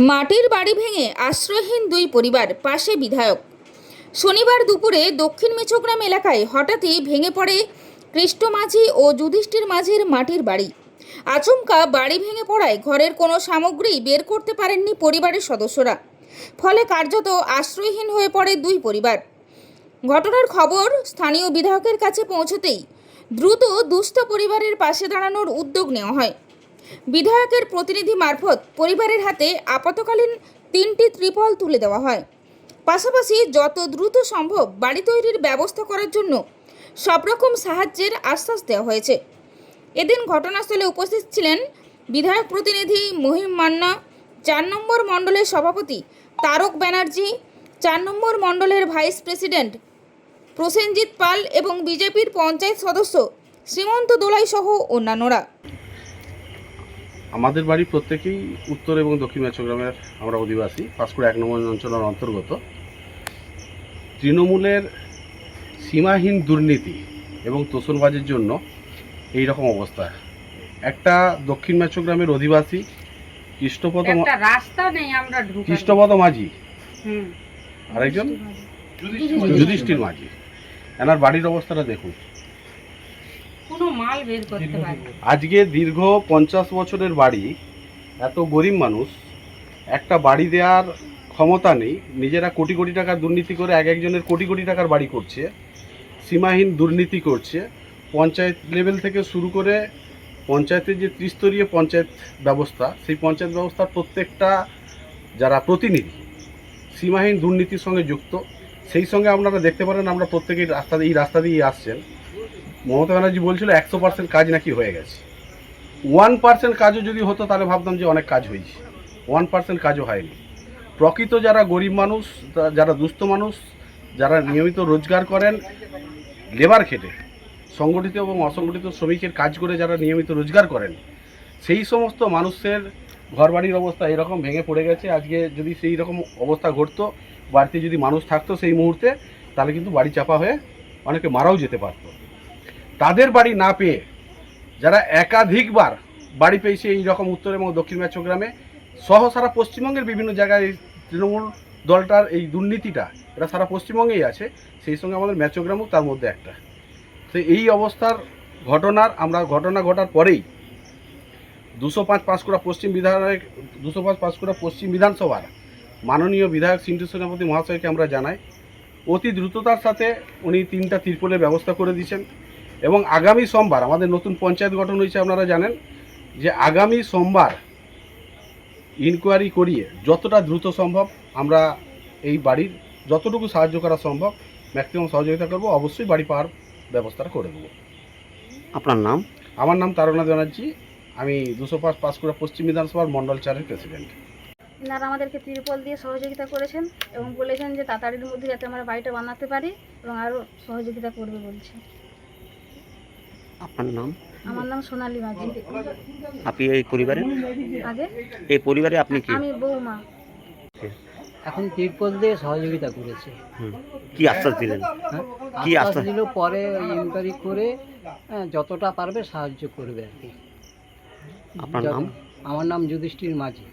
মাটির বাড়ি ভেঙে আশ্রয়হীন দুই পরিবার, পাশে বিধায়ক। শনিবার দুপুরে দক্ষিণ মেছোগ্রাম এলাকায় হঠাৎই ভেঙে পড়ে কৃষ্ণ মাঝি ও যুধিষ্ঠির মাঝির মাটির বাড়ি। আচমকা বাড়ি ভেঙে পড়ায় ঘরের কোনো সামগ্রী বের করতে পারেননি পরিবারের সদস্যরা। ফলে কার্যত আশ্রয়হীন হয়ে পড়ে দুই পরিবার। ঘটনার খবর স্থানীয় বিধায়কের কাছে পৌঁছতেই দ্রুত দুস্থ পরিবারের পাশে দাঁড়ানোর উদ্যোগ নেওয়া হয়। বিধায়কের প্রতিনিধি মারফত পরিবারের হাতে আপাতকালীন 3টি ত্রিপল তুলে দেওয়া হয়। পাশাপাশি যত দ্রুত সম্ভব বাড়ি তৈরির ব্যবস্থা করার জন্য সব রকম সাহায্যের আশ্বাস দেওয়া হয়েছে। এদিন ঘটনাস্থলে উপস্থিত ছিলেন বিধায়ক প্রতিনিধি মহিম মান্না, 4 নম্বর মণ্ডলের সভাপতি তারক ব্যানার্জি, 4 নম্বর মণ্ডলের ভাইস প্রেসিডেন্ট প্রসেনজিৎ পাল এবং বিজেপির পঞ্চায়েত সদস্য শ্রীমন্ত দোলাই সহ অন্যান্যরা। আমাদের বাড়ি প্রত্যেকেই উত্তর এবং দক্ষিণ মেছোগ্রামের আমরা অধিবাসী, পাঁশকুড়া 1 নম্বর অঞ্চলের অন্তর্গত। তৃণমূলের সীমাহীন দুর্নীতি এবং তোষণবাজির জন্য এই রকম অবস্থা। একটা দক্ষিণ মেছোগ্রামের অধিবাসী কৃষ্ণপদ মাঝি, আরেকজন যুধিষ্ঠির মাঝি। এনার বাড়ির অবস্থাটা দেখুন। আজকে দীর্ঘ 50 বছরের বাড়ি, এত গরিব মানুষ, একটা বাড়ি দেওয়ার ক্ষমতা নেই। নিজেরা কোটি কোটি টাকার দুর্নীতি করে এক একজনের কোটি কোটি টাকার বাড়ি করছে, সীমাহীন দুর্নীতি করছে। পঞ্চায়েত লেভেল থেকে শুরু করে পঞ্চায়েতের যে ত্রিস্তরীয় পঞ্চায়েত ব্যবস্থা, সেই পঞ্চায়েত ব্যবস্থার প্রত্যেকটা যারা প্রতিনিধি সীমাহীন দুর্নীতির সঙ্গে যুক্ত। সেই সঙ্গে আপনারা দেখতে পারেন, আমরা প্রত্যেকেই এই রাস্তা দিয়ে আসছেন। মমতা ব্যানার্জি বলছিল 100% কাজ নাকি হয়ে গেছে। 1% কাজও যদি হতো তাহলে ভাবতাম যে অনেক কাজ হয়েছে। 1% কাজও হয়নি। প্রকৃত যারা গরিব মানুষ, যারা দুস্থ মানুষ, যারা নিয়মিত রোজগার করেন, লেবার খেটে, সংগঠিত এবং অসংগঠিত শ্রমিকের কাজ করে যারা নিয়মিত রোজগার করেন, সেই সমস্ত মানুষের ঘরবাড়ির অবস্থা এরকম ভেঙে পড়ে গেছে। আজকে যদি সেই রকম অবস্থা ঘটতো, বাড়িতে যদি মানুষ থাকতো সেই মুহূর্তে, তাহলে কিন্তু বাড়ি চাপা হয়ে অনেকে মারাও যেতে পারতো। তাদের বাড়ি না পেয়ে যারা একাধিকবার বাড়ি পেয়েছে এই রকম উত্তর এবং দক্ষিণ মেছোগ্রামে সহ সারা পশ্চিমবঙ্গের বিভিন্ন জায়গায় তৃণমূল দলটার এই দুর্নীতিটা এটা সারা পশ্চিমবঙ্গেই আছে, সেই সঙ্গে আমাদের মেছোগ্রামও তার মধ্যে একটা। তো এই অবস্থার ঘটনা ঘটার পরেই 205 পাঁশকুড়া পশ্চিম বিধানসভার মাননীয় বিধায়ক সিন্টু সেনাপতি মহাশয়কে আমরা জানাই। অতি দ্রুততার সাথে উনি 3টা ত্রিপলের ব্যবস্থা করে দিয়েছেন এবং আগামী সোমবার আমাদের নতুন পঞ্চায়েত গঠন হয়েছে। আপনারা জানেন যে আগামী সোমবার ইনকোয়ারি করিয়ে যতটা দ্রুত সম্ভব আমরা এই বাড়ির যতটুকু সাহায্য করা সম্ভব ম্যাক্সিমাম সহযোগিতা করব। অবশ্যই বাড়ি পাওয়ার ব্যবস্থাটা করে দেবো। আপনার নাম? আমার নাম তারকনাথ ব্যানার্জি, আমি 205 পাঁশকুড়া পশ্চিম বিধানসভার মণ্ডল 4-এর প্রেসিডেন্ট। এনারা আমাদেরকে ত্রিপল দিয়ে সহযোগিতা করেছেন এবং বলেছেন যে তাড়াতাড়ির মধ্যে যাতে আমরা বাড়িটা বানাতে পারি এবং আরও সহযোগিতা করবে বলছে। আপনার নাম? আমার নাম সোনালী মাঝি। আপনি এই পরিবারে আগে এই পরিবারে আপনি কি? আমি বৌমা। এখন ত্রিপল দিয়ে সহযোগিতা করেছে। কি আশ্বাস দিলেন? কি আশ্বাস দিল পরে ইনকোয়ারি করে যতটা পারবে সাহায্য করবে আর কি। আপনার নাম? আমার নাম যুধিষ্ঠির মাঝি।